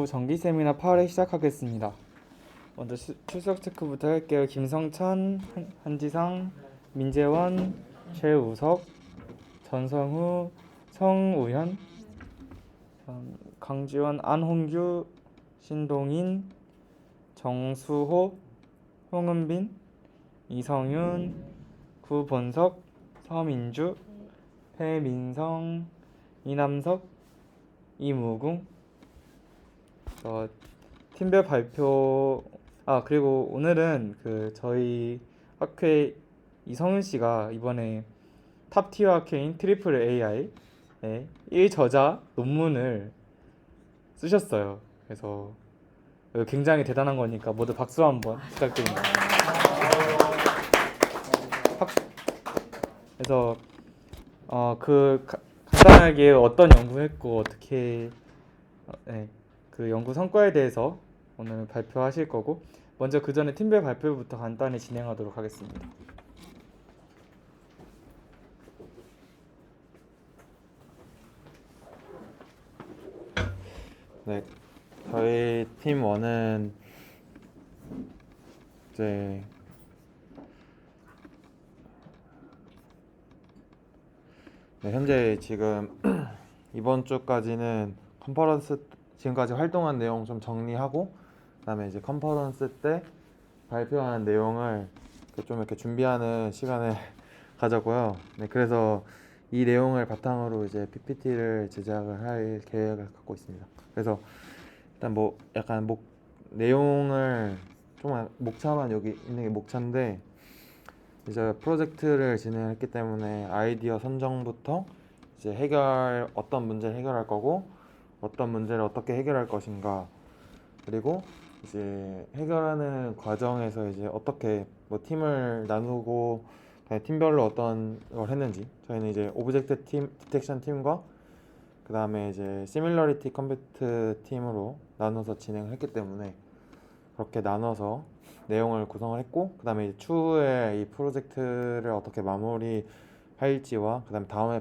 정기 세미나 8회 시작하겠습니다. 먼저 출석 체크부터 할게요. 김성찬, 한지상, 민재원, 최우석, 전성후, 성우현, 강지원, 안홍규, 신동인, 정수호, 홍은빈, 이성윤, 구본석, 서민주, 배민성, 이남석, 이무궁. 팀별 발표. 그리고 오늘은 저희 학회 이성윤 씨가 이번에 탑티어 학회인 트리플 AI 1저자 논문을 쓰셨어요. 그래서 굉장히 대단한 거니까 모두 박수 한번 부탁드립니다. 그래서 간단하게 어떤 연구했고 어떻게 그 연구 성과에 대해서 오늘 발표하실 거고, 먼저 그 전에 팀별 발표부터 간단히 진행하도록 하겠습니다. 네, 저희 팀 1은 이제 현재 지금 이번 주까지는 컨퍼런스 지금까지 활동한 내용 좀 정리하고, 그다음에 이제 컨퍼런스 때 발표하는 내용을 좀 이렇게 준비하는 시간을 가졌고요. 네, 그래서 이 내용을 바탕으로 이제 PPT를 제작을 할 계획을 갖고 있습니다. 그래서 일단 약간 내용을 좀 목차만 여기 있는 게 목차인데, 이제 프로젝트를 진행했기 때문에 아이디어 선정부터 이제 어떤 문제를 해결할 거고 어떤 문제를 어떻게 해결할 것인가, 그리고 이제 해결하는 과정에서 이제 어떻게 팀을 나누고 팀별로 어떤 걸 했는지, 저희는 이제 오브젝트 팀 디텍션 팀과 그 다음에 이제 시밀러리티 컴퓨트 팀으로 나눠서 진행을 했기 때문에 그렇게 나눠서 내용을 구성을 했고, 그 다음에 추후에 이 프로젝트를 어떻게 마무리할지와 그 다음에 다음에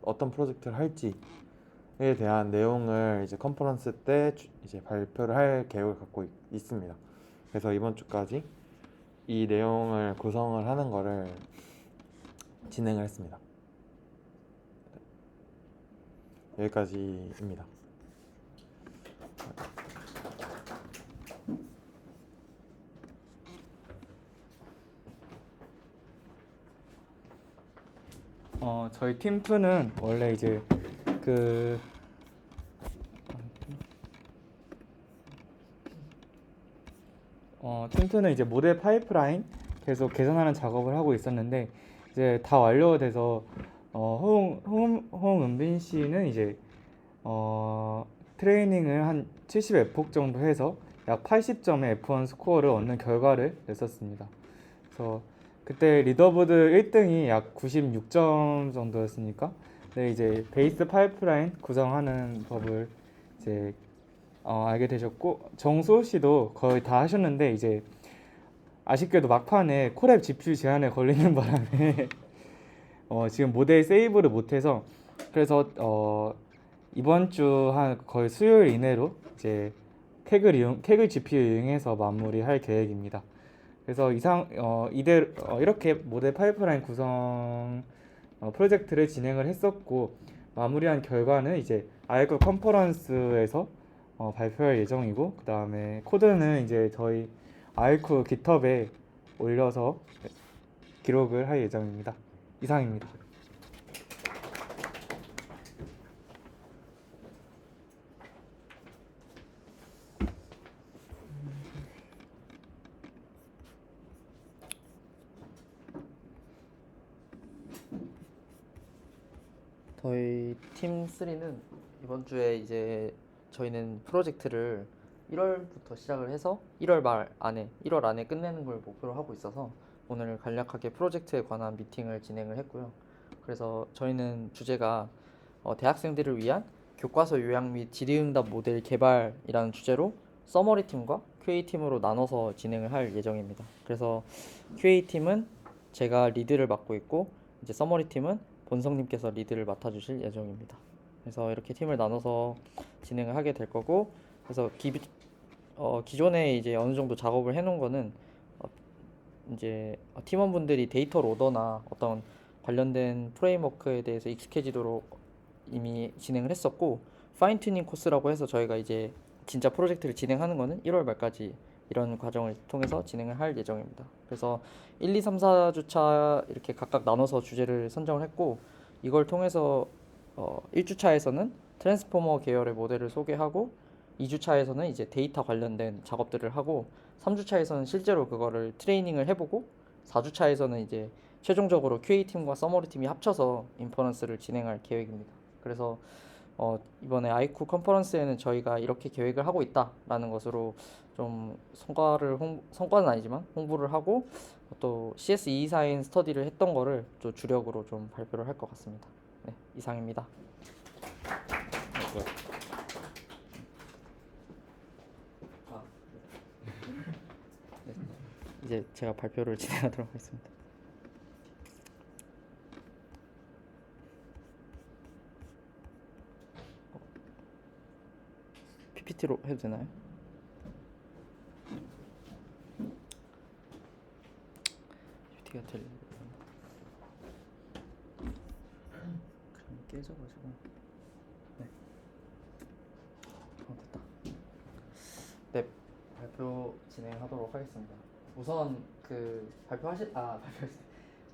어떤 프로젝트를 할지에 대한 내용을 이제 컨퍼런스 때 이제 발표를 할 계획을 갖고 있습니다. 그래서 이번 주까지 이 내용을 구성을 하는 거를 진행을 했습니다. 여기까지입니다. 저희 팀2는 원래 이제 팀2는 이제 모델 파이프라인 계속 개선하는 작업을 하고 있었는데, 이제 다 완료돼서 홍은빈 씨는 이제 트레이닝을 한 70F폭 정도 해서 약 80점의 F1 스코어를 얻는 결과를 냈었습니다. 그래서 그때 리더보드 1등이 약 96점 정도였으니까, 네, 이제 베이스 파이프라인 구성하는 법을 이제 알게 되셨고, 정수호 씨도 거의 다 하셨는데 이제 아쉽게도 막판에 콜앱 GPU 제한에 걸리는 바람에 지금 모델 세이브를 못해서, 그래서 이번 주 한 거의 수요일 이내로 이제 캐글 GPU 이용해서 마무리할 계획입니다. 그래서 이렇게 모델 파이프라인 구성 프로젝트를 진행을 했었고, 마무리한 결과는 이제 아이클 컨퍼런스에서 발표할 예정이고, 그 다음에 코드는 이제 저희 아이클 깃허브에 올려서 기록을 할 예정입니다. 이상입니다. 저희 팀 3는 이번 주에 이제 저희는 프로젝트를 1월부터 시작을 해서 1월 안에 끝내는 걸 목표로 하고 있어서 오늘 간략하게 프로젝트에 관한 미팅을 진행을 했고요. 그래서 저희는 주제가 대학생들을 위한 교과서 요약 및 질의응답 모델 개발이라는 주제로 서머리 팀과 QA 팀으로 나눠서 진행을 할 예정입니다. 그래서 QA 팀은 제가 리드를 맡고 있고, 이제 서머리 팀은 본성님께서 리드를 맡아주실 예정입니다. 그래서 이렇게 팀을 나눠서 진행을 하게 될 거고, 그래서 기존에 이제 어느 정도 작업을 해놓은 거는 이제 팀원분들이 데이터 로더나 어떤 관련된 프레임워크에 대해서 익숙해지도록 이미 진행을 했었고, 파인 튜닝 코스라고 해서 저희가 이제 진짜 프로젝트를 진행하는 거는 1월 말까지 이런 과정을 통해서 진행을 할 예정입니다. 그래서 1, 2, 3, 4주차 이렇게 각각 나눠서 주제를 선정을 했고, 이걸 통해서 1주차에서는 트랜스포머 계열의 모델을 소개하고, 2주차에서는 이제 데이터 관련된 작업들을 하고, 3주차에서는 실제로 그거를 트레이닝을 해보고, 4주차에서는 이제 최종적으로 QA팀과 서머리 팀이 합쳐서 인퍼런스를 진행할 계획입니다. 그래서 이번에 아이쿠 컨퍼런스에는 저희가 이렇게 계획을 하고 있다라는 것으로 좀 성과는 아니지만 홍보를 하고, 또 CS224인 스터디를 했던 거를 좀 주력으로 좀 발표를 할 것 같습니다. 네, 이상입니다. 네, 이제 제가 발표를 진행하도록 하겠습니다. PPT로 해도 되나요? PPT가 될 그럼 깨져가지고. 네. 됐다. 네, 발표 진행하도록 하겠습니다. 우선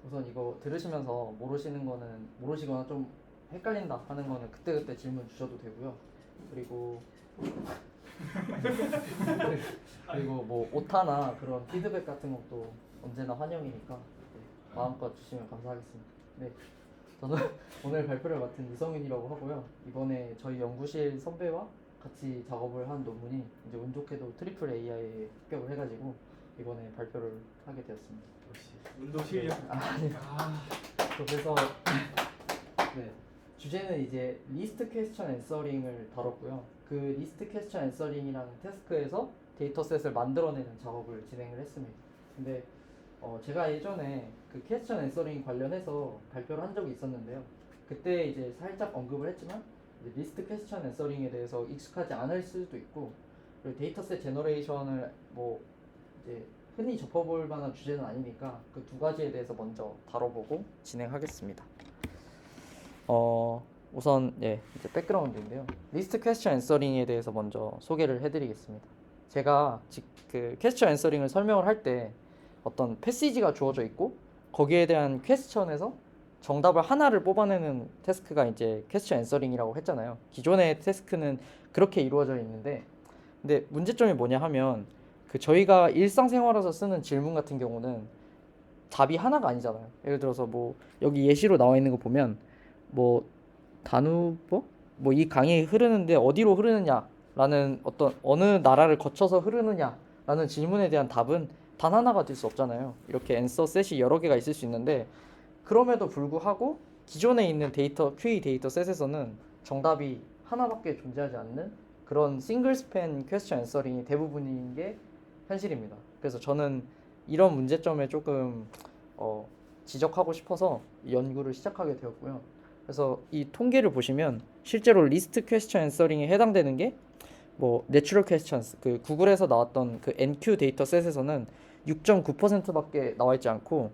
우선 이거 들으시면서 모르시거나 좀 헷갈린다 하는 거는 그때그때 질문 주셔도 되고요. 그리고 뭐 오타나 그런 피드백 같은 것도 언제나 환영이니까 마음껏 주시면 감사하겠습니다. 네, 저는 오늘 발표를 맡은 이성윤이라고 하고요. 이번에 저희 연구실 선배와 같이 작업을 한 논문이 이제 운 좋게도 트리플 AI에 합격을 해가지고 이번에 발표를 하게 되었습니다. 역시 운동 실력. 아니요. 그래서 네, 주제는 이제 리스트 퀘스천 앤서링을 다뤘고요. 그 리스트 퀘스천 앤서링이라는 태스크에서 데이터셋을 만들어내는 작업을 진행을 했습니다. 근데 제가 예전에 그 퀘스천 앤서링 관련해서 발표를 한 적이 있었는데요. 그때 이제 살짝 언급을 했지만 이제 리스트 퀘스천 앤서링에 대해서 익숙하지 않을 수도 있고, 그리고 데이터셋 제너레이션을 뭐 이제 흔히 접해볼 만한 주제는 아니니까 그 두 가지에 대해서 먼저 다뤄보고 진행하겠습니다. 우선 이제 백그라운드인데요. 리스트 퀘스천 앤서링에 대해서 먼저 소개를 해드리겠습니다. 제가 그 퀘스천 앤서링을 설명을 할 때 어떤 패시지가 주어져 있고 거기에 대한 퀘스천에서 정답을 하나를 뽑아내는 태스크가 이제 퀘스천 앤서링이라고 했잖아요. 기존의 태스크는 그렇게 이루어져 있는데, 근데 문제점이 뭐냐 하면 그 저희가 일상생활에서 쓰는 질문 같은 경우는 답이 하나가 아니잖아요. 예를 들어서 뭐 여기 예시로 나와 있는 거 보면 뭐 다누버 뭐 이 강이 흐르는데 어디로 흐르느냐라는 어느 나라를 거쳐서 흐르느냐라는 질문에 대한 답은 단 하나가 될 수 없잖아요. 이렇게 앤서 셋이 여러 개가 있을 수 있는데, 그럼에도 불구하고 기존에 있는 QA 데이터 셋에서는 정답이 하나밖에 존재하지 않는 그런 싱글 스팬 퀘스천 앤서링이 대부분인 게 현실입니다. 그래서 저는 이런 문제점에 조금 지적하고 싶어서 연구를 시작하게 되었고요. 그래서 이 통계를 보시면 실제로 리스트 퀘스천 앤서링에 해당되는 게 뭐 내추럴 퀘스천스, 그 구글에서 나왔던 그 NQ 데이터셋에서는 6.9%밖에 나와 있지 않고,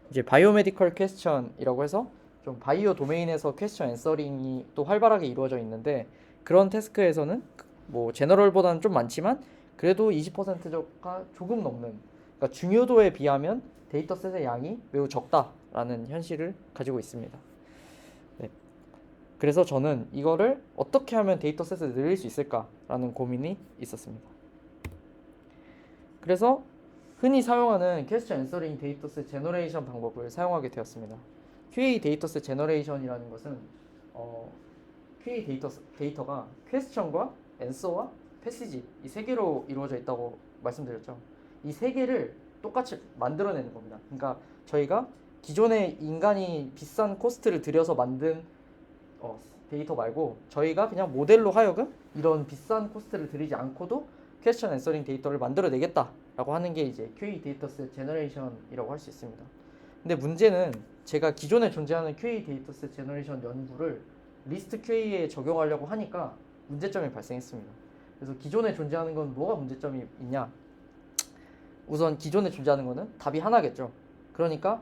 이제 바이오메디컬 퀘스천이라고 해서 좀 바이오 도메인에서 퀘스천 앤서링이 또 활발하게 이루어져 있는데, 그런 태스크에서는 뭐 제너럴보다는 좀 많지만 그래도 20%가 조금 넘는, 그러니까 중요도에 비하면 데이터셋의 양이 매우 적다라는 현실을 가지고 있습니다. 네. 그래서 저는 이거를 어떻게 하면 데이터셋을 늘릴 수 있을까라는 고민이 있었습니다. 그래서 흔히 사용하는 퀘스천 앤서링 데이터셋 제너레이션 방법을 사용하게 되었습니다. QA 데이터셋 제너레이션이라는 것은 QA 데이터가 퀘스천과 앤서와 패시지 이 세 개로 이루어져 있다고 말씀드렸죠. 이 세 개를 똑같이 만들어내는 겁니다. 그러니까 저희가 기존에 인간이 비싼 코스트를 들여서 만든 데이터 말고 저희가 그냥 모델로 하여금 이런 비싼 코스트를 들이지 않고도 퀘스천 앤서링 데이터를 만들어내겠다라고 하는 게 이제 QA 데이터셋 제너레이션이라고 할 수 있습니다. 근데 문제는 제가 기존에 존재하는 QA 데이터셋 제너레이션 연구를 리스트 QA에 적용하려고 하니까 문제점이 발생했습니다. 그래서 기존에 존재하는 건 뭐가 문제점이 있냐? 우선 기존에 존재하는 거는 답이 하나겠죠. 그러니까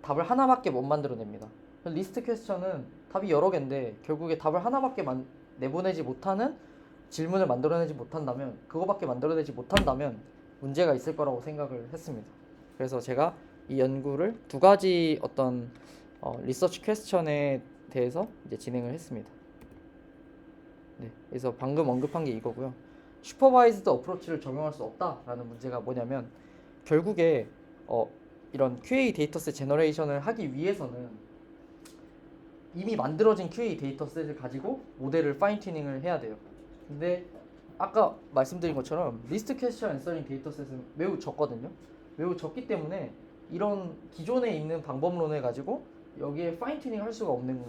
답을 하나밖에 못 만들어냅니다. 리스트 퀘스천은 답이 여러 개인데 결국에 답을 하나밖에 내보내지 못하는 질문을 만들어내지 못한다면, 그거밖에 만들어내지 못한다면 문제가 있을 거라고 생각을 했습니다. 그래서 제가 이 연구를 두 가지 어떤 리서치 퀘스천에 대해서 이제 진행을 했습니다. 네, 그래서 방금 언급한 게 이거고요. 슈퍼바이즈드 어프로치를 적용할 수 없다라는 문제가 뭐냐면, 결국에 이런 QA 데이터셋 제너레이션을 하기 위해서는 이미 만들어진 QA 데이터셋을 가지고 모델을 파인 튜닝을 해야 돼요. 근데 아까 말씀드린 것처럼 리스트 퀘스천 앤서링 데이터셋은 매우 적거든요. 매우 적기 때문에 이런 기존에 있는 방법론을 가지고 여기에 파인 튜닝 할 수가 없는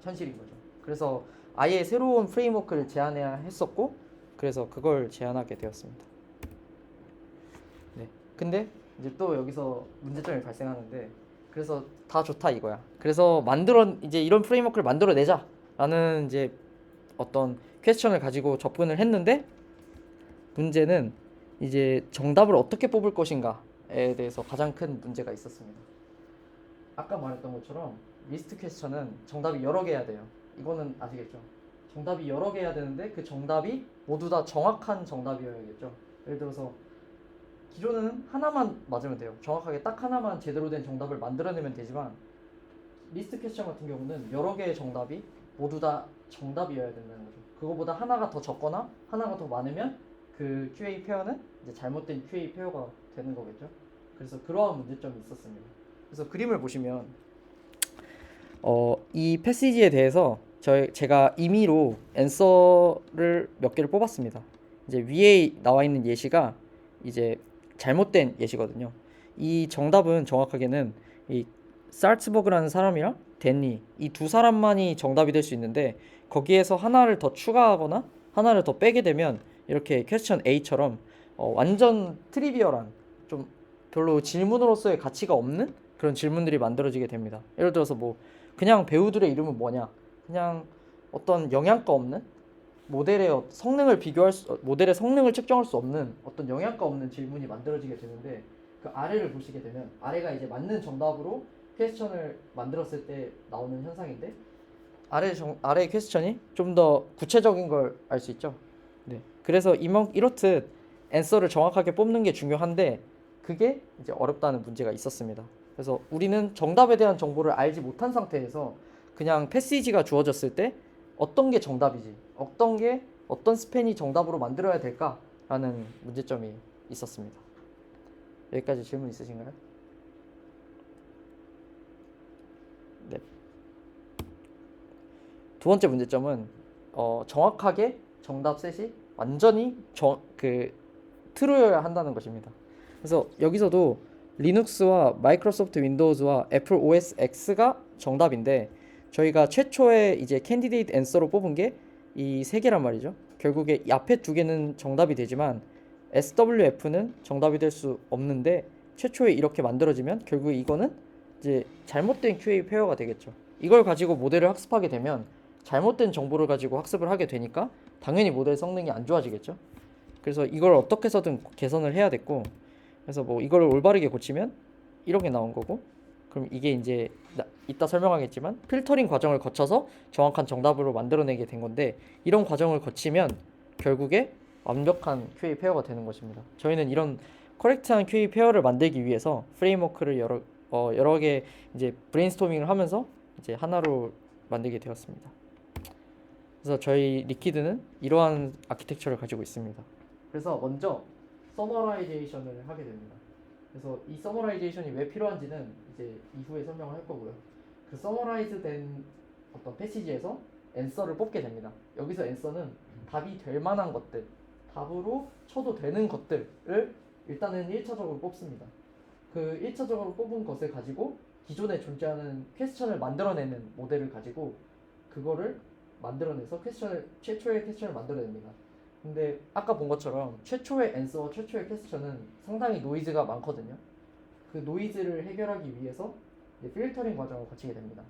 현실인 거죠. 그래서 아예 새로운 프레임워크를 제안해야 했었고, 그래서 그걸 제안하게 되었습니다. 네. 근데 이제 또 여기서 문제점이 발생하는데, 그래서 다 좋다 이거야. 그래서 이제 이런 프레임워크를 만들어내자라는 이제 어떤 퀘스천을 가지고 접근을 했는데, 문제는 이제 정답을 어떻게 뽑을 것인가에 대해서 가장 큰 문제가 있었습니다. 아까 말했던 것처럼 리스트 퀘스천은 정답이 여러 개여야 돼요. 이거는 아시겠죠? 정답이 여러 개여야 되는데 그 정답이 모두 다 정확한 정답이어야겠죠. 예를 들어서 기존은 하나만 맞으면 돼요. 정확하게 딱 하나만 제대로 된 정답을 만들어내면 되지만, 리스트 퀘스천 같은 경우는 여러 개의 정답이 모두 다 정답이어야 된다는 거죠. 그거보다 하나가 더 적거나 하나가 더 많으면 그 QA 페어는 이제 잘못된 QA 페어가 되는 거겠죠. 그래서 그러한 문제점이 있었습니다. 그래서 그림을 보시면 이 패시지에 대해서 제가 임의로 앤서를 몇 개를 뽑았습니다. 이제 위에 나와 있는 예시가 이제 잘못된 예시거든요. 이 정답은 정확하게는 이 살츠버그라는 사람이랑 댄니, 이 두 사람만이 정답이 될 수 있는데, 거기에서 하나를 더 추가하거나 하나를 더 빼게 되면 이렇게 퀘스천 A처럼 완전 트리비얼한, 좀 별로 질문으로서의 가치가 없는 그런 질문들이 만들어지게 됩니다. 예를 들어서 뭐 그냥 배우들의 이름은 뭐냐, 그냥 어떤 영양가 없는 모델의 성능을 측정할 수 없는 어떤 영양가 없는 질문이 만들어지게 되는데, 그 아래를 보시게 되면 아래가 이제 맞는 정답으로 퀘스천을 만들었을 때 나오는 현상인데, 아래 퀘스천이 좀 더 구체적인 걸 알 수 있죠. 네. 그래서 이렇듯 앤서를 정확하게 뽑는 게 중요한데, 그게 이제 어렵다는 문제가 있었습니다. 그래서 우리는 정답에 대한 정보를 알지 못한 상태에서 그냥 패시지가 주어졌을 때 어떤 게 정답이지, 어떤 스팬이 정답으로 만들어야 될까라는 문제점이 있었습니다. 여기까지 질문 있으신가요? 네. 두 번째 문제점은 정확하게 정답 셋이 완전히 true여야 한다는 것입니다. 그래서 여기서도 리눅스와 마이크로소프트 윈도우즈와 애플 OS X가 정답인데, 저희가 최초에 이제 캔디데이트 앤서로 뽑은 게 이 세 개란 말이죠. 결국에 앞에 두 개는 정답이 되지만 SWF는 정답이 될 수 없는데, 최초에 이렇게 만들어지면 결국에 이거는 이제 잘못된 QA 페어가 되겠죠. 이걸 가지고 모델을 학습하게 되면 잘못된 정보를 가지고 학습을 하게 되니까 당연히 모델 성능이 안 좋아지겠죠. 그래서 이걸 어떻게 해서든 개선을 해야 됐고, 그래서 뭐 이걸 올바르게 고치면 이렇게 나온 거고, 그럼 이게 이제 이따 설명하겠지만 필터링 과정을 거쳐서 정확한 정답으로 만들어내게 된 건데, 이런 과정을 거치면 결국에 완벽한 QA 페어가 되는 것입니다. 저희는 이런 커렉트한 QA 페어를 만들기 위해서 프레임워크를 여러 개 이제 브레인스토밍을 하면서 이제 하나로 만들게 되었습니다. 그래서 저희 리퀴드는 이러한 아키텍처를 가지고 있습니다. 그래서 먼저 서머라이제이션을 하게 됩니다. 그래서 이 서머라이제이션이 왜 필요한지는 이제 이후에 설명을 할 거고요. 그 서머라이즈된 어떤 패시지에서 앤서를 뽑게 됩니다. 여기서 앤서는 답이 될 만한 것들, 답으로 쳐도 되는 것들을 일단은 1차적으로 뽑습니다. 그 1차적으로 뽑은 것을 가지고 기존에 존재하는 퀘스천을 만들어내는 모델을 가지고 그거를 만들어내서 최초의 퀘스천을 만들어냅니다. 근데 아까 본 것처럼 최초의 앤서와 최초의 퀘스천은 상당히 노이즈가 많거든요. 그 노이즈를 해결하기 위해서 필터링 과정을 거치게 됩니다.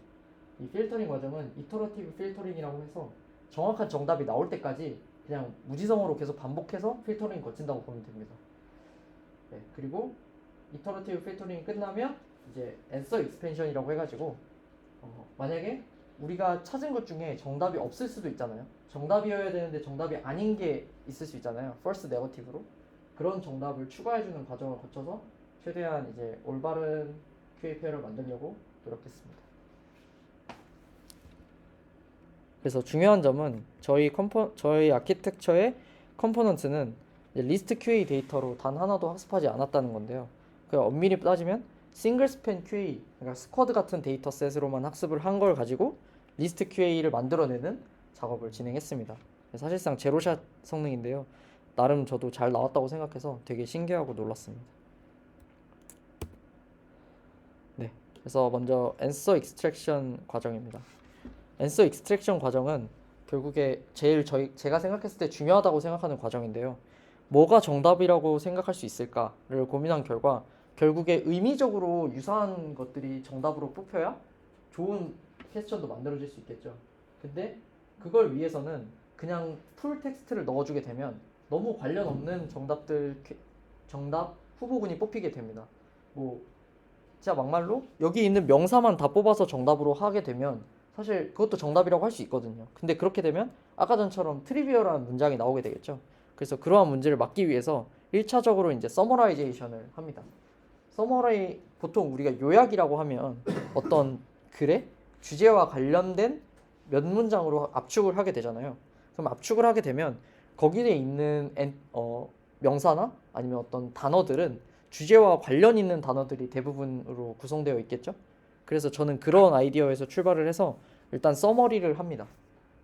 이 필터링 과정은 이터러티브 필터링이라고 해서 정확한 정답이 나올 때까지 그냥 무지성으로 계속 반복해서 필터링 거친다고 보면 됩니다. 네, 그리고 이터러티브 필터링이 끝나면 이제 앤서 익스펜션이라고 해가지고 만약에 우리가 찾은 것 중에 정답이 없을 수도 있잖아요. 정답이어야 되는데 정답이 아닌 게 있을 수 있잖아요. false negative로 그런 정답을 추가해주는 과정을 거쳐서 최대한 이제 올바른 QA 페어를 만들려고 노력했습니다. 그래서 중요한 점은 저희 아키텍처의 컴포넌트는 리스트 QA 데이터로 단 하나도 학습하지 않았다는 건데요. 그 엄밀히 따지면 싱글 스팬 QA, 그러니까 스쿼드 같은 데이터셋으로만 학습을 한 걸 가지고 리스트 QA를 만들어내는 작업을 진행했습니다. 사실상 제로샷 성능인데요. 나름 저도 잘 나왔다고 생각해서 되게 신기하고 놀랐습니다. 네, 그래서 먼저 앤서 익스트랙션 과정입니다. 앤서 익스트랙션 과정은 결국에 제일 제가 생각했을 때 중요하다고 생각하는 과정인데요. 뭐가 정답이라고 생각할 수 있을까를 고민한 결과 결국에 의미적으로 유사한 것들이 정답으로 뽑혀야 좋은 퀘스천도 만들어질 수 있겠죠. 근데 그걸 위해서는 그냥 풀 텍스트를 넣어주게 되면 너무 관련 없는 정답 후보군이 뽑히게 됩니다. 뭐 진짜 막말로 여기 있는 명사만 다 뽑아서 정답으로 하게 되면 사실 그것도 정답이라고 할 수 있거든요. 근데 그렇게 되면 아까 전처럼 트리비얼한 문장이 나오게 되겠죠. 그래서 그러한 문제를 막기 위해서 1차적으로 이제 서머라이제이션을 합니다. 보통 우리가 요약이라고 하면 어떤 글의 주제와 관련된 몇 문장으로 압축을 하게 되잖아요. 그럼 압축을 하게 되면 거기에 있는 명사나 아니면 어떤 단어들은 주제와 관련 있는 단어들이 대부분으로 구성되어 있겠죠. 그래서 저는 그런 아이디어에서 출발을 해서 일단 서머리를 합니다.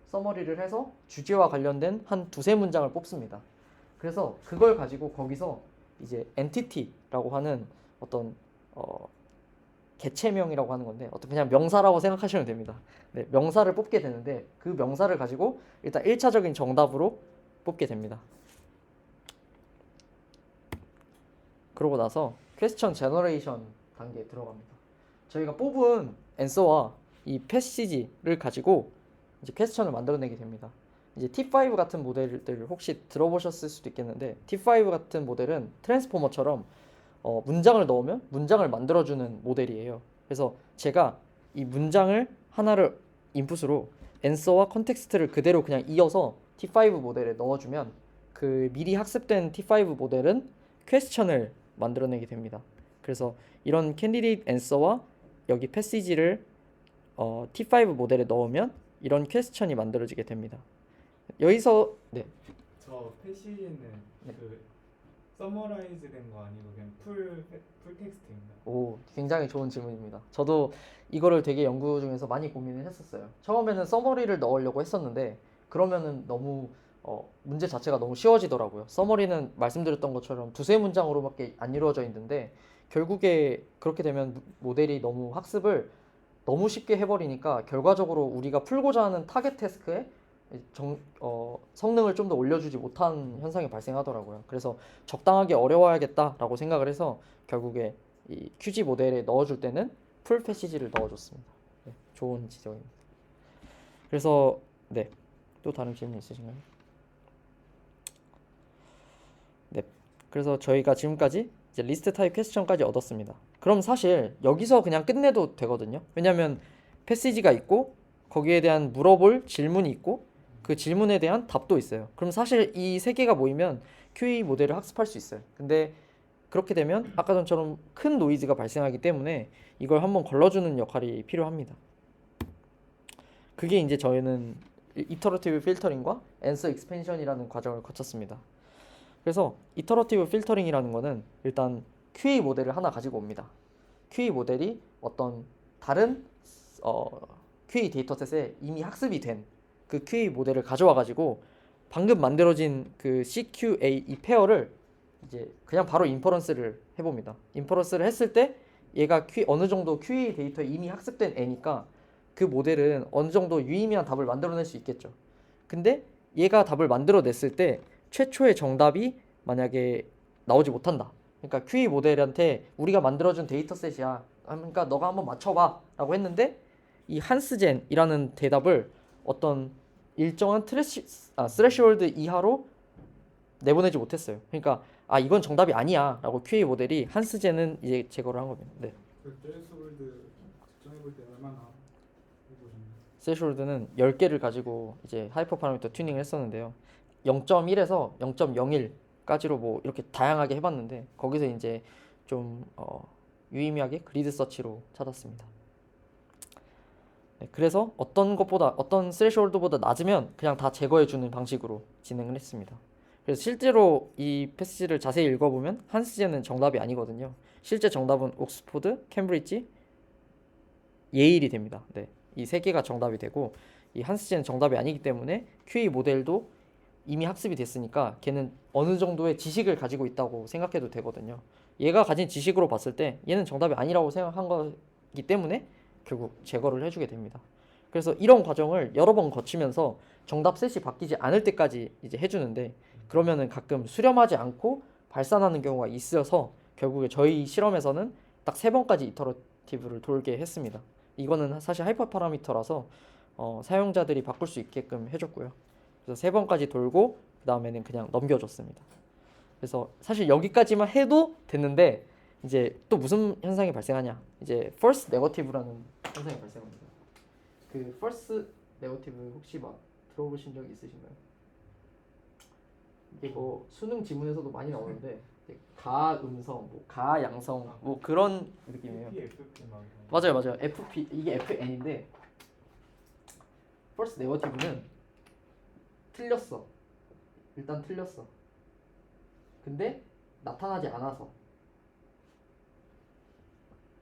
서머리를 해서 주제와 관련된 한 두세 문장을 뽑습니다. 그래서 그걸 가지고 거기서 이제 엔티티라고 하는 어떤 개체명이라고 하는 건데 어떤 그냥 명사라고 생각하시면 됩니다. 네, 명사를 뽑게 되는데 그 명사를 가지고 일단 1차적인 정답으로 뽑게 됩니다. 그러고 나서 퀘스천 제너레이션 단계에 들어갑니다. 저희가 뽑은 앤서와 이 패시지를 가지고 이제 퀘스천을 만들어내게 됩니다. 이제 T5 같은 모델들 혹시 들어보셨을 수도 있겠는데 T5 같은 모델은 트랜스포머처럼 문장을 넣으면 문장을 만들어주는 모델이에요. 그래서 제가 이 문장을 하나를 인풋으로 앤서와 컨텍스트를 그대로 그냥 이어서 T5 모델에 넣어주면 그 미리 학습된 T5 모델은 퀘스천을 만들어내게 됩니다. 그래서 이런 캔디데이트 앤서와 여기 패시지를 T5 모델에 넣으면 이런 퀘스천이 만들어지게 됩니다. 여기서 네. 저 패시지는 네. 그 서머라이즈된 거 아니고 그냥 풀 텍스트입니다. 오, 굉장히 좋은 질문입니다. 저도 이거를 되게 연구 중에서 많이 고민을 했었어요. 처음에는 서머리를 넣으려고 했었는데 그러면은 너무 문제 자체가 너무 쉬워지더라고요. 서머리는 말씀드렸던 것처럼 두세 문장으로밖에 안 이루어져 있는데 결국에 그렇게 되면 모델이 너무 학습을 너무 쉽게 해버리니까 결과적으로 우리가 풀고자 하는 타겟 태스크에 성능을 좀 더 올려주지 못한 현상이 발생하더라고요. 그래서 적당하게 어려워야겠다라고 생각을 해서 결국에 이 QG 모델에 넣어줄 때는 풀 패시지를 넣어줬습니다. 네, 좋은 지적입니다. 그래서 네, 또 다른 질문 있으신가요? 네, 그래서 저희가 지금까지 이제 리스트 타입 퀘스천까지 얻었습니다. 그럼 사실 여기서 그냥 끝내도 되거든요. 왜냐하면 패시지가 있고 거기에 대한 물어볼 질문이 있고 그 질문에 대한 답도 있어요. 그럼 사실 이 세 개가 모이면 QA 모델을 학습할 수 있어요. 근데 그렇게 되면 아까 전처럼 큰 노이즈가 발생하기 때문에 이걸 한번 걸러주는 역할이 필요합니다. 그게 이제 저희는 이터러티브 필터링과 앤서 익스펜션이라는 과정을 거쳤습니다. 그래서 이터러티브 필터링이라는 거는 일단 QA 모델을 하나 가지고 옵니다. QA 모델이 어떤 다른 QA 데이터셋에 이미 학습이 된 그 QA 모델을 가져와 가지고 방금 만들어진 그 CQA 이 페어를 이제 그냥 바로 인퍼런스를 해봅니다. 인퍼런스를 했을 때 얘가 어느 정도 QA 데이터에 이미 학습된 애니까 그 모델은 어느 정도 유의미한 답을 만들어낼 수 있겠죠. 근데 얘가 답을 만들어냈을 때 최초의 정답이 만약에 나오지 못한다. 그러니까 QA 모델한테 우리가 만들어준 데이터셋이야. 그러니까 너가 한번 맞춰봐 라고 했는데 이 한스젠이라는 대답을 어떤 일정한 스레시홀드 이하로 내보내지 못했어요. 그러니까 이건 정답이 아니야라고 QA 모델이 한스제는 이제 제거를 한 겁니다. 네. 그 스레스홀드 측정해볼 때 얼마나 해보셨나요? 스레시홀드는 10개를 가지고 이제 하이퍼 파라미터 튜닝을 했었는데요. 0.1에서 0.01까지로 뭐 이렇게 다양하게 해봤는데 거기서 이제 좀 유의미하게 그리드 서치로 찾았습니다. 네, 그래서 어떤 스레시홀드보다 낮으면 그냥 다 제거해주는 방식으로 진행을 했습니다. 그래서 실제로 이 패시지를 자세히 읽어보면 한스제는 정답이 아니거든요. 실제 정답은 옥스포드, 캠브리지, 예일이 됩니다. 네, 이 세 개가 정답이 되고 이 한스제는 정답이 아니기 때문에 QA 모델도 이미 학습이 됐으니까 걔는 어느 정도의 지식을 가지고 있다고 생각해도 되거든요. 얘가 가진 지식으로 봤을 때 얘는 정답이 아니라고 생각한 거기 때문에 결국 제거를 해주게 됩니다. 그래서 이런 과정을 여러 번 거치면서 정답 셋이 바뀌지 않을 때까지 이제 해주는데 그러면은 가끔 수렴하지 않고 발산하는 경우가 있어서 결국에 저희 실험에서는 딱 3번까지 이터러티브를 돌게 했습니다. 이거는 사실 하이퍼 파라미터라서 사용자들이 바꿀 수 있게끔 해줬고요. 그래서 3번까지 돌고 그 다음에는 그냥 넘겨줬습니다. 그래서 사실 여기까지만 해도 됐는데 이제 또 무슨 현상이 발생하냐? 이제 false negative라는 현상이 발생합니다. 그 false negative 혹시 막 들어보신 적 있으신가요? 이게 뭐 수능 지문에서도 많이 나오는데 가음성, 뭐 가양성, 뭐 그런 느낌이에요. 맞아요. FP 이게 FN인데 false negative는 틀렸어. 일단 틀렸어. 근데 나타나지 않아서.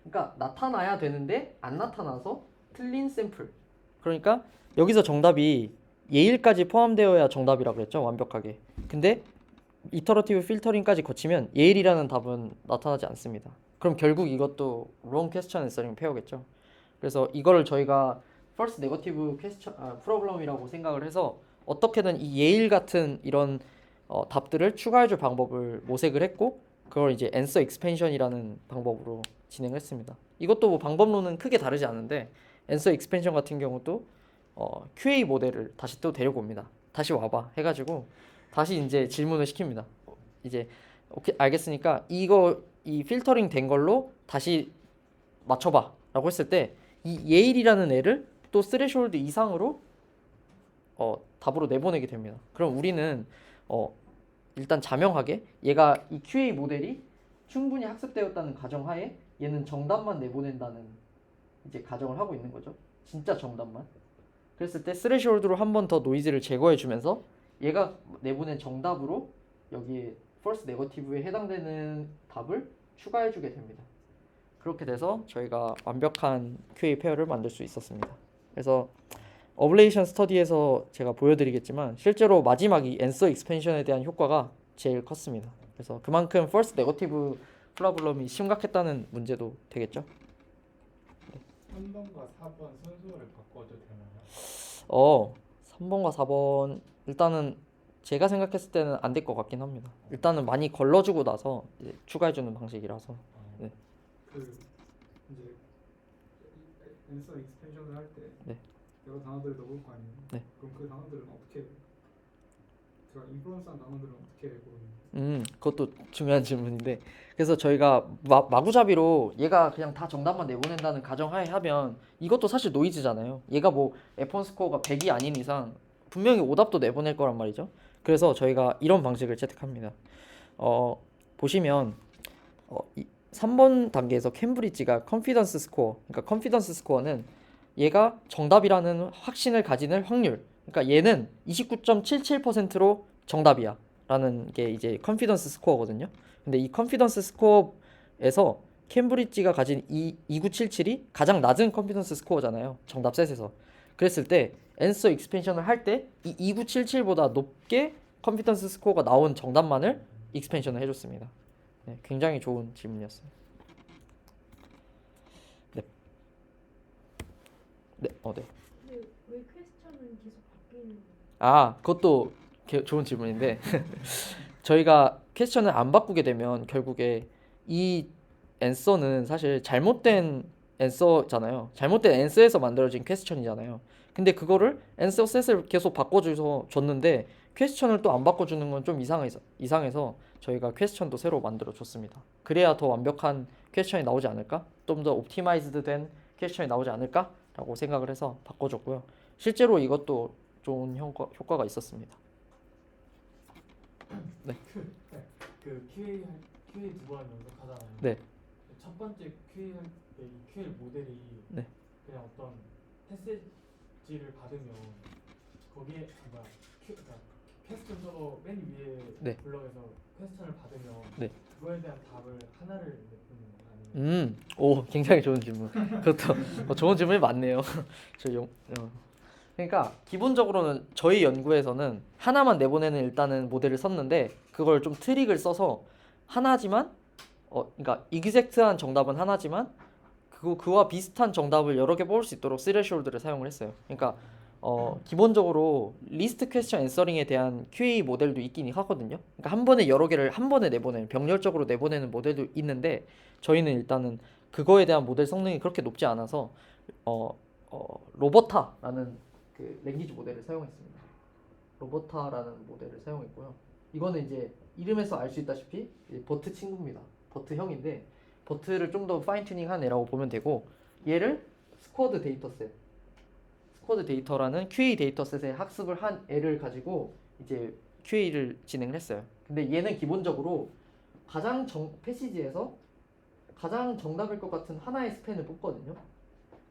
그러니까 나타나야 되는데 안 나타나서 틀린 샘플. 그러니까 여기서 정답이 예일까지 포함되어야 정답이라고 그랬죠. 완벽하게. 근데 이터러티브 필터링까지 거치면 예일이라는 답은 나타나지 않습니다. 그럼 결국 이것도 wrong question answering 페어겠죠. 그래서 이거를 저희가 false negative question 프로블럼이라고 생각을 해서 어떻게든 이 예일 같은 이런 답들을 추가해줄 방법을 모색을 했고 그걸 이제 answer expansion이라는 방법으로 진행을 했습니다. 이것도 뭐 방법론은 크게 다르지 않은데 answer expansion 같은 경우도 QA 모델을 다시 또 데려옵니다. 다시 와봐 해가지고 다시 이제 질문을 시킵니다. 이제 오케이 알겠으니까 이 필터링 된 걸로 다시 맞춰봐라고 했을 때 이 예일이라는 애를 또 스레시홀드 이상으로 답으로 내보내게 됩니다. 그럼 우리는 일단 자명하게 얘가 이 QA 모델이 충분히 학습되었다는 가정하에 얘는 정답만 내보낸다는 이제 가정을 하고 있는 거죠. 진짜 정답만. 그랬을 때 스레시홀드로 한 번 더 노이즈를 제거해 주면서 얘가 내보낸 정답으로 여기에 false negative에 해당되는 답을 추가해 주게 됩니다. 그렇게 돼서 저희가 완벽한 QA 페어를 만들 수 있었습니다. 그래서 어블레이션 스터디에서 제가 보여드리겠지만 실제로 마지막 이 answer expansion에 대한 효과가 제일 컸습니다. 그래서 그만큼 false negative 프로블럼이 심각했다는 문제도 되겠죠. 3번과 4번 순서를 바꿔도 되나요? 3번과 4번 일단은 제가 생각했을 때는 안 될 것 같긴 합니다. 일단은 많이 걸러주고 나서 이제 추가해주는 방식이라서. 네. 그 이제 앤서 익스펜션을 할 때 네. 여러 단어들을 넣을 거 아니에요? 네. 그럼 그 단어들은 어떻게 제가 인플루언스한 단어들은 어떻게 고르는? 그것도 중요한 질문인데 그래서 저희가 마구잡이로 얘가 그냥 다 정답만 내보낸다는 가정하에 하면 이것도 사실 노이즈잖아요. 얘가 뭐 F1 스코어가 100이 아닌 이상 분명히 오답도 내보낼 거란 말이죠. 그래서 저희가 이런 방식을 채택합니다. 보시면 3번 단계에서 캠브리지가 컨피던스 스코어, 그러니까 컨피던스 스코어는 얘가 정답이라는 확신을 가지는 확률, 그러니까 얘는 29.77%로 정답이야 라는 게 이제 컨피던스 스코어거든요. 근데 이 컨피던스 스코어에서 캠브리지가 가진 2977이 가장 낮은 컨피던스 스코어잖아요. 정답 셋에서. 그랬을 때 앤서 익스펜션을 할 때 이 2977보다 높게 컨피던스 스코어가 나온 정답만을 익스펜션을 해줬습니다. 네, 굉장히 좋은 질문이었어요. 네. 네. 근데 왜 퀘스천은 계속 바뀌는 거예요? 그것도 좋은 질문인데 저희가 퀘스천을 안 바꾸게 되면 결국에 이 앤서는 사실 잘못된 앤서잖아요. 잘못된 앤서에서 만들어진 퀘스천이잖아요. 근데 그거를 앤서 셋을 계속 바꿔줘서 줬는데 퀘스천을 또 안 바꿔주는 건 좀 이상해서 저희가 퀘스천도 새로 만들어 줬습니다. 그래야 더 완벽한 퀘스천이 나오지 않을까? 좀 더 옵티마이즈드 된 퀘스천이 나오지 않을까라고 생각을 해서 바꿔줬고요. 실제로 이것도 좋은 효과가 있었습니다. 그 QA 두 번 연속하잖아요. 네. 첫 번째 QA 할 때 이 QA 모델이 네. 그냥 어떤 메시지를 받으면 거기에 그러니까 퀘스천 서버 맨 위에 네. 블럭에서 퀘스천을 받으면 네. 그거에 대한 답을 하나를 내보는 거 아니면 오, 굉장히 좋은 질문. 그것도 좋은 질문이 많네요. 그러니까 기본적으로는 저희 연구에서는 하나만 내보내는 일단은 모델을 썼는데 그걸 좀 트릭을 써서 하나지만 그러니까 이그젝트한 정답은 하나지만 그와 비슷한 정답을 여러 개 뽑을 수 있도록 스레시홀드를 사용을 했어요. 그러니까 기본적으로 리스트 퀘스천 앤서링에 대한 QA 모델도 있긴 하거든요. 그러니까 한 번에 여러 개를 한 번에 내보내는 병렬적으로 내보내는 모델도 있는데 저희는 일단은 그거에 대한 모델 성능이 그렇게 높지 않아서 로버타라는 그 랭귀지 모델을 사용했습니다. 로버타라는 모델을 사용했고요. 이거는 이제 이름에서 알 수 있다시피 버트 친구입니다. 버트 형인데 버트를 좀 더 파인 튜닝한 애라고 보면 되고 얘를 스쿼드 데이터라는 QA 데이터셋에 학습을 한 애를 가지고 이제 QA를 진행을 했어요. 근데 얘는 기본적으로 패시지에서 가장 정답일 것 같은 하나의 스팬을 뽑거든요.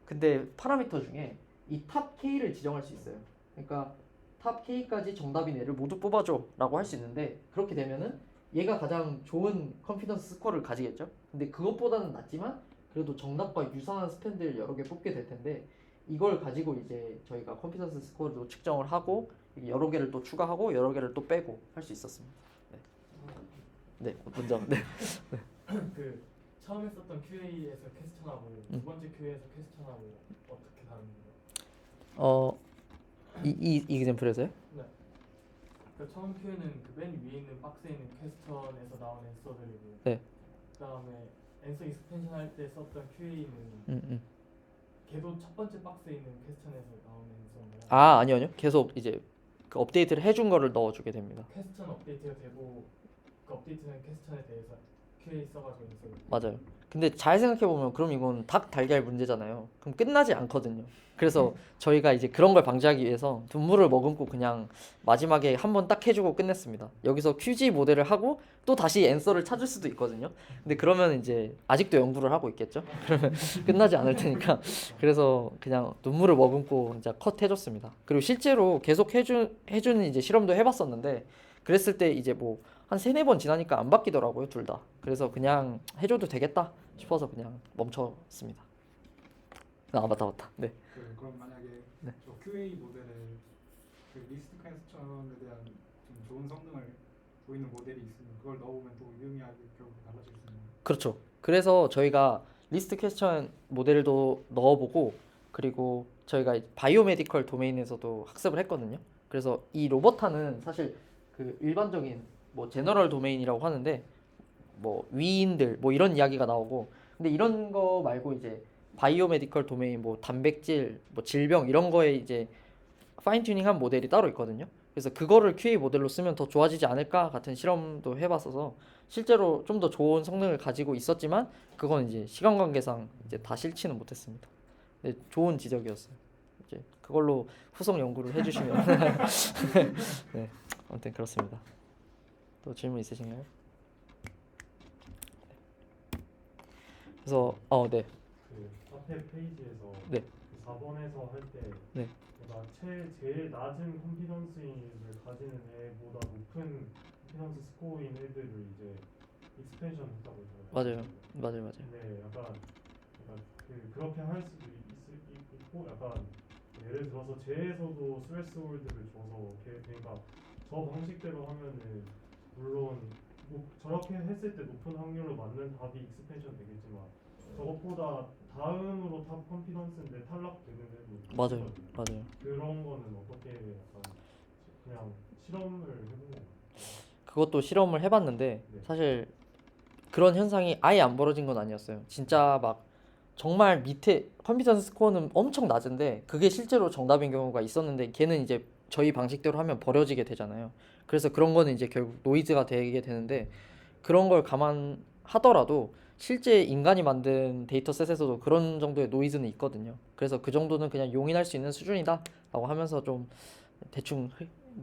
근데 파라미터 중에 이 탑 K를 지정할 수 있어요. 그러니까 탑 K까지 정답인 애를 모두 뽑아줘 라고 할 수 있는데 그렇게 되면은 얘가 가장 좋은 컨피던스 스코어를 가지겠죠. 근데 그것보다는 낮지만 그래도 정답과 유사한 스팬들 여러 개 뽑게 될 텐데 이걸 가지고 이제 저희가 컨피던스 스코어도 측정을 하고 여러 개를 또 추가하고 여러 개를 또 빼고 할 수 있었습니다. 네, 먼저 네. 그 처음에 썼던 QA에서 퀘스천하고 두 번째 QA에서 퀘스천하고 어떻게 다른가요? 이 이그젬플에서요? 네. 그 처음 QA는 그 맨 위에 있는 박스에 있는 퀘스천에서 나온 앤서들이고 네. 그다음에 앤서 익스펜션 할 때 썼던 QA는 걔도 첫 번째 박스에 있는 퀘스천에서 나온 앤서인가요? 아니요. 계속 이제 그 업데이트를 해준 거를 넣어주게 됩니다. 퀘스천 업데이트가 되고 그 업데이트된 퀘스천에 대해서 QA 써가지고 앤서 맞아요. 근데 잘 생각해보면 그럼 이건 닭 달걀 문제잖아요. 그럼 끝나지 않거든요. 그래서 저희가 이제 그런 걸 방지하기 위해서 눈물을 머금고 그냥 마지막에 한 번 딱 해주고 끝냈습니다. 여기서 QG 모델을 하고 또 다시 앤서를 찾을 수도 있거든요. 근데 그러면 이제 아직도 연구를 하고 있겠죠. 그러면 끝나지 않을 테니까 그래서 그냥 눈물을 머금고 이제 컷 해줬습니다. 그리고 실제로 계속 해주는 이제 실험도 해봤었는데 그랬을 때 이제 뭐 한 3-4번 지나니까 안 바뀌더라고요, 둘 다. 그래서 그냥 해줘도 되겠다 싶어서 그냥 멈췄습니다. 맞다. 네. 그럼 만약에 네. 저 QA 모델을 그 리스트 퀘스천에 대한 좀 좋은 성능을 보이는 모델이 있으면 그걸 넣어보면 또 유의미하게 결국 달라질 수 있는. 그렇죠. 그래서 저희가 리스트 퀘스천 모델도 넣어보고 그리고 저희가 바이오메디컬 도메인에서도 학습을 했거든요. 그래서 이 로버타는 사실 그 일반적인 뭐 제너럴 도메인이라고 하는데 뭐 위인들 뭐 이런 이야기가 나오고 근데 이런 거 말고 이제 바이오메디컬 도메인 뭐 단백질 뭐 질병 이런 거에 이제 파인 튜닝한 모델이 따로 있거든요. 그래서 그거를 QA 모델로 쓰면 더 좋아지지 않을까 같은 실험도 해봤어서 실제로 좀 더 좋은 성능을 가지고 있었지만 그건 이제 시간 관계상 이제 다 싫지는 못했습니다. 근데 좋은 지적이었어요. 이제 그걸로 후속 연구를 해주시면 네, 아무튼 그렇습니다. 또 질문 있으신가요? 그래서 네. 그 앞에 페이지에서 네. 그 4번에서 할 때 네. 제일 낮은 컨피던스를 가지는 애보다 높은 컨피던스 스코어인 애들을 이제 익스펜션 했다고 했잖아요. 맞아요. 근데 약간 그렇게 할 수도 있고 약간 예를 들어서 제에서도 스트레스홀드를 줘서 그러니까 저 방식대로 하면은 물론 뭐 저렇게 했을 때 높은 확률로 맞는 답이 익스펜션 되겠지만 저것보다 다음으로 탑 컨피던스인데 탈락되는 애도 맞아요. 그런 거는 어떻게 약간 그냥 실험을 해본 건가요? 그것도 실험을 해봤는데 네. 사실 그런 현상이 아예 안 벌어진 건 아니었어요. 진짜 막 정말 밑에 컨피던스 스코어는 엄청 낮은데 그게 실제로 정답인 경우가 있었는데 걔는 이제 저희 방식대로 하면 버려지게 되잖아요. 그래서 그런 거는 이제 결국 노이즈가 되게 되는데 그런 걸 감안하더라도 실제 인간이 만든 데이터셋에서도 그런 정도의 노이즈는 있거든요. 그래서 그 정도는 그냥 용인할 수 있는 수준이다라고 하면서 좀 대충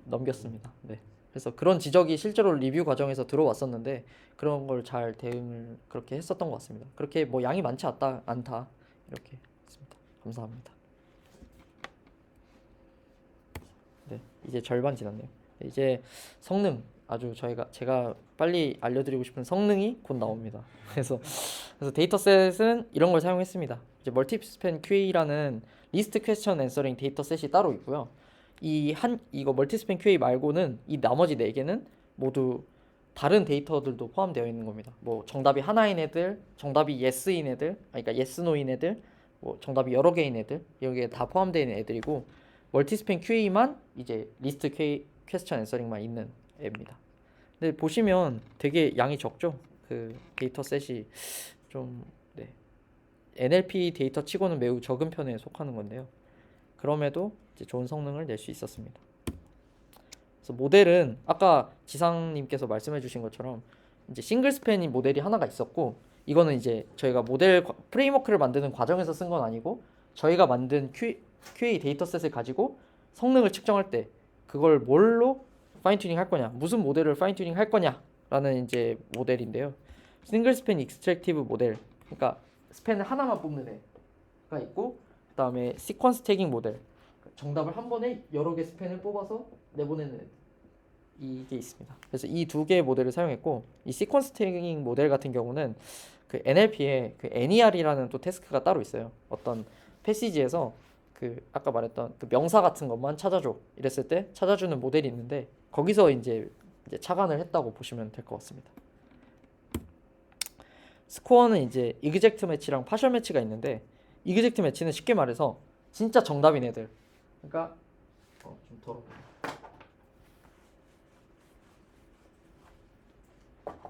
넘겼습니다. 네. 그래서 그런 지적이 실제로 리뷰 과정에서 들어왔었는데 그런 걸 잘 대응을 그렇게 했었던 것 같습니다. 그렇게 뭐 양이 많지 않다 이렇게 했습니다. 감사합니다. 네, 이제 절반 지났네요. 이제 성능 아주 제가 빨리 알려드리고 싶은 성능이 곧 나옵니다. 그래서 데이터셋은 이런 걸 사용했습니다. 이제 멀티스팬 QA라는 리스트 퀘스천 앤서링 데이터셋이 따로 있고요. 이거 멀티스팬 QA 말고는 이 나머지 4개는 모두 다른 데이터들도 포함되어 있는 겁니다. 뭐 정답이 하나인 애들, 정답이 yes인 애들, 그러니까 yes, no인 애들, 뭐 정답이 여러 개인 애들, 여기에 다 포함되어 있는 애들이고 멀티스팬 QA만 이제 리스트 퀘스천 앤서링만 있는 앱입니다. 근데 보시면 되게 양이 적죠. 그 데이터셋이 좀 NLP 데이터 치고는 매우 적은 편에 속하는 건데요. 그럼에도 이제 좋은 성능을 낼 수 있었습니다. 그래서 모델은 아까 지상님께서 말씀해주신 것처럼 이제 싱글 스팬인 모델이 하나가 있었고 이거는 이제 저희가 모델 프레임워크를 만드는 과정에서 쓴 건 아니고 저희가 만든 QA 데이터셋을 가지고 성능을 측정할 때 그걸 뭘로 파인 튜닝 할 거냐, 무슨 모델을 파인 튜닝 할 거냐라는 이제 모델인데요. 싱글 스팬 익스트랙티브 모델, 그러니까 스팬을 하나만 뽑는 애가 있고 그다음에 시퀀스 태깅 모델, 정답을 한 번에 여러 개 스팬을 뽑아서 내보내는 애. 이게 있습니다. 그래서 이 두 개의 모델을 사용했고 이 시퀀스 태깅 모델 같은 경우는 그 NLP에 그 NER이라는 또 태스크가 따로 있어요. 어떤 패시지에서 그 아까 말했던 그 명사 같은 것만 찾아줘 이랬을 때 찾아주는 모델이 있는데 거기서 이제 착안을 했다고 보시면 될 것 같습니다. 스코어는 이제 이그젝트 매치랑 파셜 매치가 있는데 이그젝트 매치는 쉽게 말해서 진짜 정답인 애들. 그러니까 좀 더러워.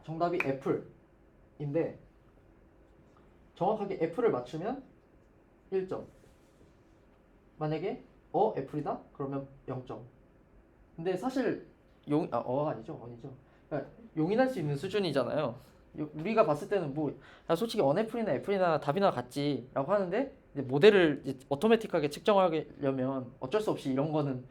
정답이 애플인데 정확하게 애플을 맞추면 1점. 만약에 애플이다? 그러면 0점. 근데 사실 아니죠. 그러니까 용인할 수 있는 수준이잖아요. 우리가 봤을 때는 뭐 솔직히 언애플이나 애플이나 답이나 같지라고 하는데 이제 모델을 이제 오토매틱하게 측정하려면 어쩔 수 없이 이런 거는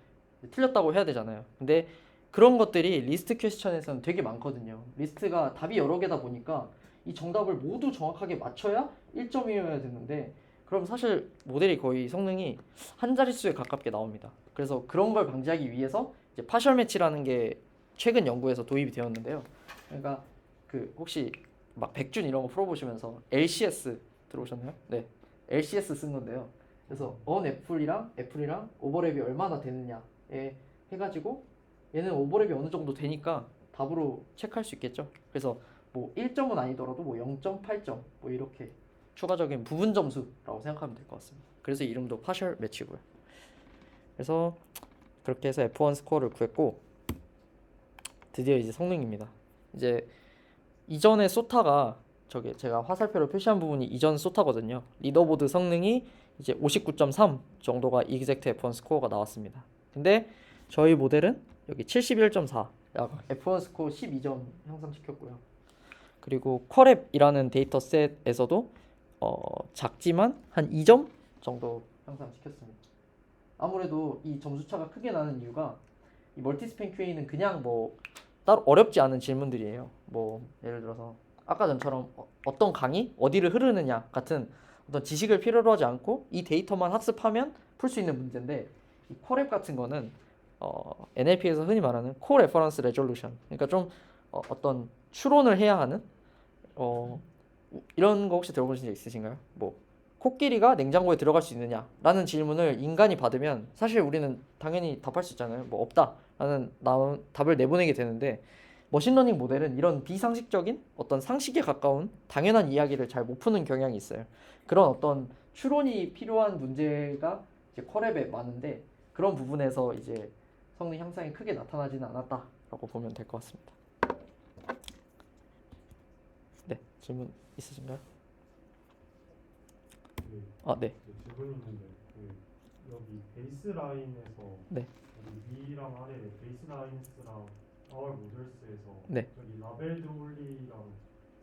틀렸다고 해야 되잖아요. 근데 그런 것들이 리스트 퀘스천에서는 되게 많거든요. 리스트가 답이 여러 개다 보니까 이 정답을 모두 정확하게 맞춰야 1점이어야 되는데 그럼 사실 모델이 거의 성능이 한 자릿수에 가깝게 나옵니다. 그래서 그런 걸 방지하기 위해서 이제 파셜 매치라는 게 최근 연구에서 도입이 되었는데요. 그러니까 그 혹시 막 백준 이런 거 풀어보시면서 LCS 들어오셨나요? 네, LCS 쓴 건데요. 그래서 언애플이랑 애플이랑 오버랩이 얼마나 되느냐에 해가지고 얘는 오버랩이 어느 정도 되니까 답으로 체크할 수 있겠죠. 그래서 뭐 1점은 아니더라도 뭐 0.8점 뭐 이렇게 추가적인 부분 점수라고 생각하면 될 것 같습니다. 그래서 이름도 파셜 매치고요. 그래서 그렇게 해서 F1 스코어를 구했고 드디어 이제 성능입니다. 이제 이전의 소타가 저게 제가 화살표로 표시한 부분이 이전 소타거든요. 리더보드 성능이 이제 59.3 정도가 이그젝트 F1 스코어가 나왔습니다. 근데 저희 모델은 여기 71.4 약 F1 스코어 12점 향상시켰고요. 그리고 쿼랩이라는 데이터셋에서도 작지만 한 2점 정도 향상시켰습니다. 아무래도 이 점수차가 크게 나는 이유가 이 멀티스팬 QA는 그냥 뭐 따로 어렵지 않은 질문들이에요. 뭐 예를 들어서 아까 전처럼 어떤 강이 어디를 흐르느냐 같은 어떤 지식을 필요로 하지 않고 이 데이터만 학습하면 풀 수 있는 문제인데 이 쿼랩 같은 거는 NLP에서 흔히 말하는 코 레퍼런스 레졸루션, 그러니까 좀 어떤 추론을 해야 하는 이런 거 혹시 들어보신 적 있으신가요? 뭐 코끼리가 냉장고에 들어갈 수 있느냐라는 질문을 인간이 받으면 사실 우리는 당연히 답할 수 있잖아요. 뭐 없다라는 답을 내보내게 되는데 머신러닝 모델은 이런 비상식적인 어떤 상식에 가까운 당연한 이야기를 잘 못 푸는 경향이 있어요. 그런 어떤 추론이 필요한 문제가 이제 쿼랩에 많은데 그런 부분에서 이제 성능 향상이 크게 나타나지는 않았다라고 보면 될 것 같습니다. 네, 질문 있으신가요? 네. 질문이 있는데 여기 베이스 라인에서 네. 여기 위랑 아래 베이스 라인스랑 our 모델스에서 네. 저기 라벨드 올리랑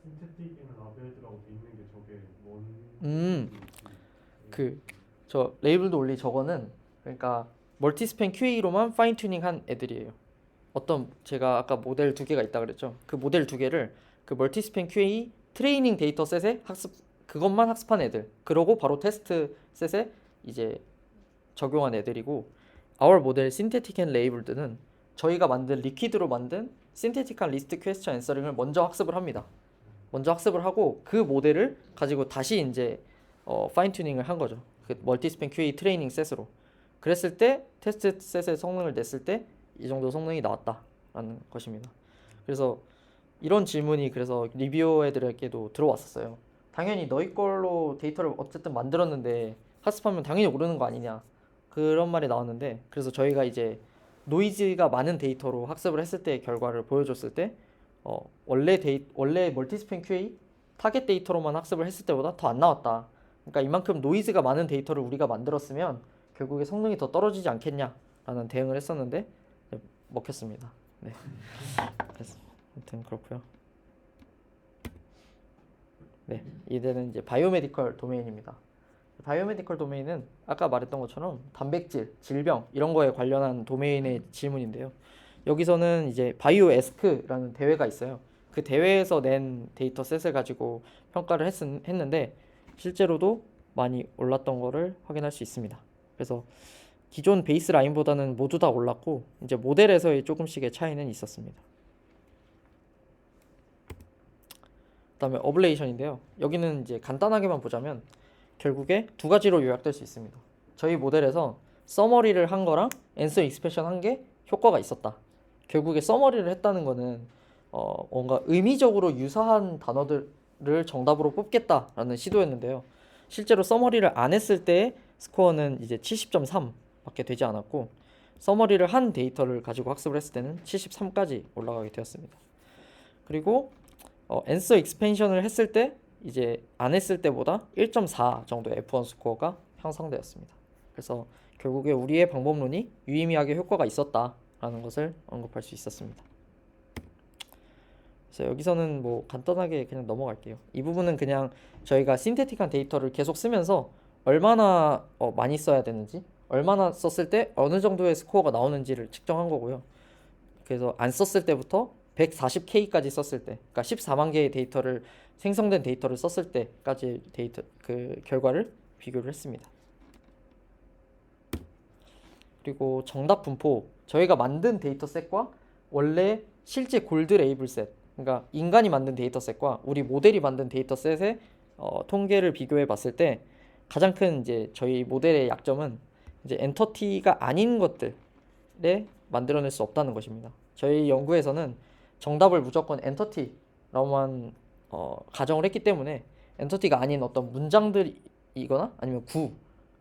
신테틱 앤 라벨드라고 돼 있는 게 저게 뭔 저 레이블도 올리 저거는 그러니까 멀티스팬 QA로만 파인 튜닝한 애들이에요. 제가 아까 모델 2개가 있다 그랬죠. 그 모델 2개를 그 멀티스팬 QA 트레이닝 데이터 셋에 그것만 학습한 애들. 그러고 바로 테스트 셋에 이제 적용한 애들이고, our 모델 신테틱 앤 레이블드는 저희가 만든 리퀴드로 만든 신테틱한 리스트 퀘스천 앤서링을 먼저 학습을 합니다. 먼저 학습을 하고 그 모델을 가지고 다시 이제 파인 튜닝을 한 거죠. 그 멀티스팬 QA 트레이닝 셋으로. 그랬을 때 테스트 셋의 성능을 냈을 때 이 정도 성능이 나왔다라는 것입니다. 그래서 이런 질문이 그래서 리뷰어 애들에게도 들어왔었어요. 당연히 너희 걸로 데이터를 어쨌든 만들었는데 학습하면 당연히 오르는 거 아니냐, 그런 말이 나왔는데, 그래서 저희가 이제 노이즈가 많은 데이터로 학습을 했을 때의 결과를 보여줬을 때 원래 멀티스팬 QA 타겟 데이터로만 학습을 했을 때보다 더 안 나왔다. 그러니까 이만큼 노이즈가 많은 데이터를 우리가 만들었으면 결국에 성능이 더 떨어지지 않겠냐라는 대응을 했었는데 먹혔습니다. 네. 그래서 아무튼 그렇고요. 네, 이제는 이제 바이오메디컬 도메인입니다. 바이오메디컬 도메인은 아까 말했던 것처럼 단백질, 질병 이런 거에 관련한 도메인의 질문인데요. 여기서는 이제 바이오 에스크라는 대회가 있어요. 그 대회에서 낸 데이터 셋을 가지고 평가를 했는데 실제로도 많이 올랐던 거를 확인할 수 있습니다. 그래서 기존 베이스 라인보다는 모두 다 올랐고 이제 모델에서의 조금씩의 차이는 있었습니다. 그다음에 어블레이션인데요. 여기는 이제 간단하게만 보자면 결국에 두 가지로 요약될 수 있습니다. 저희 모델에서 서머리를 한 거랑 앤서 익스프레션 한 게 효과가 있었다. 결국에 서머리를 했다는 거는 뭔가 의미적으로 유사한 단어들을 정답으로 뽑겠다라는 시도였는데요. 실제로 서머리를 안 했을 때 스코어는 이제 70.3 밖에 되지 않았고, 서머리를 한 데이터를 가지고 학습을 했을 때는 73까지 올라가게 되었습니다. 그리고 앤서 익스펜션을 했을 때 이제 안 했을 때보다 1.4 정도의 F1 스코어가 향상되었습니다. 그래서 결국에 우리의 방법론이 유의미하게 효과가 있었다라는 것을 언급할 수 있었습니다. 그래서 여기서는 뭐 간단하게 그냥 넘어갈게요. 이 부분은 그냥 저희가 신테틱한 데이터를 계속 쓰면서 얼마나 많이 써야 되는지, 얼마나 썼을 때 어느 정도의 스코어가 나오는지를 측정한 거고요. 그래서 안 썼을 때부터 140K까지 썼을 때, 그러니까 14만 개의 데이터를 생성된 데이터를 썼을 때까지 데이터 그 결과를 비교를 했습니다. 그리고 정답 분포, 저희가 만든 데이터셋과 원래 실제 골드 레이블 셋, 그러니까 인간이 만든 데이터셋과 우리 모델이 만든 데이터셋의 통계를 비교해 봤을 때 가장 큰 이제 저희 모델의 약점은 이제 엔터티가 아닌 것들에 만들어낼 수 없다는 것입니다. 저희 연구에서는 정답을 무조건 엔터티라고만 가정을 했기 때문에 엔터티가 아닌 어떤 문장들이거나 아니면 구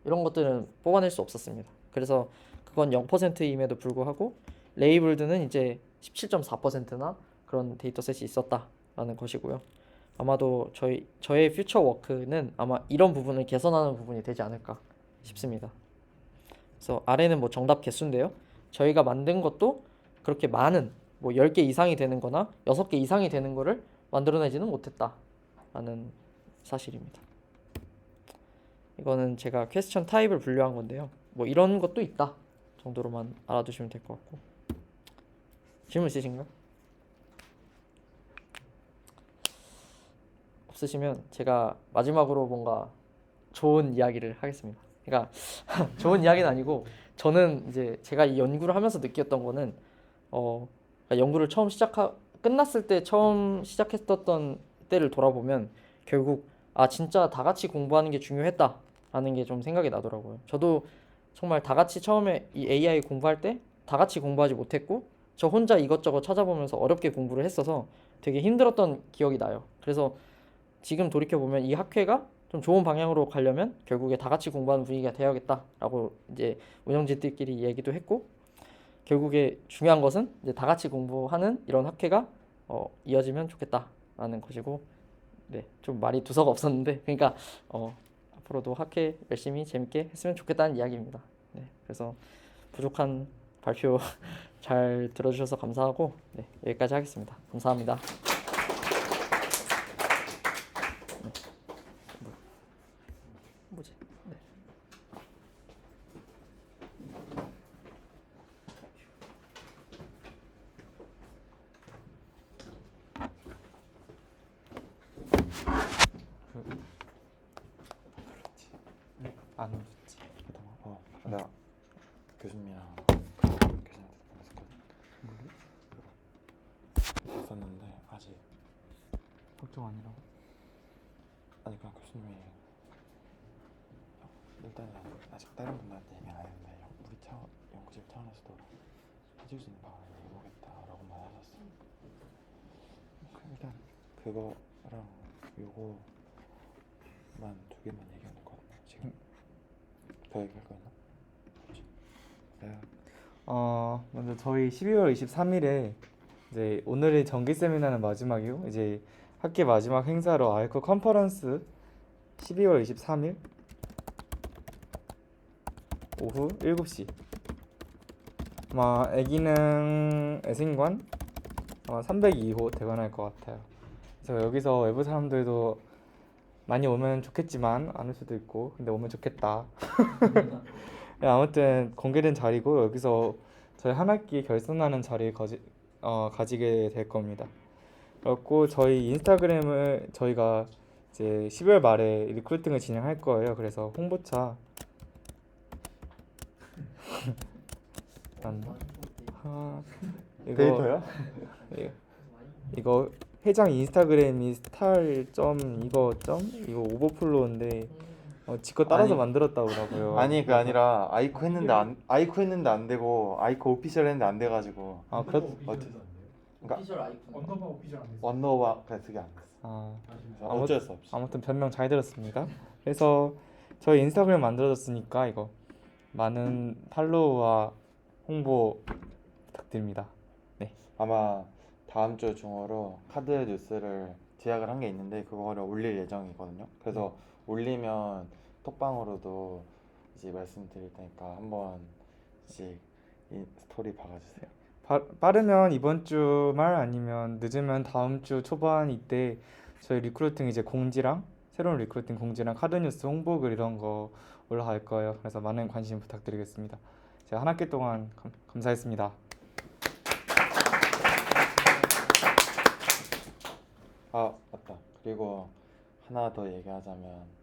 이런 것들은 뽑아낼 수 없었습니다. 그래서 그건 0%임에도 불구하고 레이블드는 이제 17.4%나 그런 데이터셋이 있었다라는 것이고요. 아마도 저의 퓨처 워크는 아마 이런 부분을 개선하는 부분이 되지 않을까 싶습니다. 그래서 아래는 뭐 정답 개수인데요. 저희가 만든 것도 그렇게 많은 뭐 10개 이상이 되는 거나 6개 이상이 되는 거를 만들어내지는 못했다라는 사실입니다. 이거는 제가 퀘스천 타입을 분류한 건데요. 뭐 이런 것도 있다 정도로만 알아두시면 될 것 같고. 질문 있으신가요? 없으시면 제가 마지막으로 뭔가 좋은 이야기를 하겠습니다. 그러니까 좋은 이야기는 아니고, 저는 이제 제가 이 연구를 하면서 느꼈던 거는 그러니까 연구를 끝났을 때 처음 시작했었던 때를 돌아보면 결국 진짜 다 같이 공부하는 게 중요했다라는 게 좀 생각이 나더라고요. 저도 정말 다 같이 처음에 이 AI 공부할 때 다 같이 공부하지 못했고 저 혼자 이것저것 찾아보면서 어렵게 공부를 했어서 되게 힘들었던 기억이 나요. 그래서 지금 돌이켜보면 이 학회가 좀 좋은 방향으로 가려면 결국에 다 같이 공부하는 분위기가 되어야겠다라고 이제 운영진들끼리 얘기도 했고, 결국에 중요한 것은 이제 다 같이 공부하는 이런 학회가 이어지면 좋겠다라는 것이고, 네, 좀 말이 두서가 없었는데, 그러니까 앞으로도 학회 열심히 재밌게 했으면 좋겠다는 이야기입니다. 네, 그래서 부족한 발표 잘 들어주셔서 감사하고 네, 여기까지 하겠습니다. 감사합니다. 뭐지? 네. 안 오셨지. 내가 교수님이랑 교수님한테 했었는데 아직 걱정 아니라고. 아니 그냥 교수님이 일단은 아직 다른 분들한테 얘기 안 했는데 우리 연구실 차원에서도 해줄 수 있는 방안을 해보겠다라고만 하셨어. 일단 그거랑 요거만 2개만 얘기하는 거 같네 지금. 더 얘기할 거 있나? 네. 먼저 저희 12월 23일에 이제 오늘이 정기 세미나는 마지막이고 이제 학기 마지막 행사로 아이코 컨퍼런스 12월 23일 오후 7시 아마 애기능 애생관 아마 302호 대관할 것 같아요. 그래서 여기서 외부 사람들도 많이 오면 좋겠지만 안 올 수도 있고 근데 오면 좋겠다. 네, 아무튼 공개된 자리고 여기서 저희 한 학기 결산하는 자리를 가지게 될 겁니다. 그렇고 저희 인스타그램을 저희가 이제 12월 말에 리크루팅을 진행할 거예요. 그래서 홍보차 이거 데이터요? 이거 회장 인스타그램이 스타일 이거 오버플로우인데 지껏 따라서 아니, 만들었다고 하더라고요. 아니 그 아니라 아이코 했는데 안 되고 아이코 오피셜 했는데 안 돼가지고 아 그렇 그러니까 오피셜 아이콘. 언더바 오피셜 안 됐어. 원더바 그게 안 됐어. 아 그래서 어쩔 수 없이. 아무튼 변명 잘 들었습니다. 그래서 저희 인스타그램 만들어졌으니까 이거 많은 팔로우와 홍보 부탁드립니다. 아마 다음 주 중으로 카드 뉴스를 제작을 한 게 있는데 그거를 올릴 예정이거든요. 그래서 올리면 톡방으로도 이제 말씀드릴 테니까 한번 이제 이 스토리 박아주세요. 빠르면 이번 주 말 아니면 늦으면 다음 주 초반 이때 저희 리크루팅 이제 공지랑 새로운 리크루팅 공지랑 카드 뉴스 홍보글 이런 거 올라갈 거예요. 그래서 많은 관심 부탁드리겠습니다. 제가 한 학기 동안 감사했습니다. 아 맞다. 그리고 하나 더 얘기하자면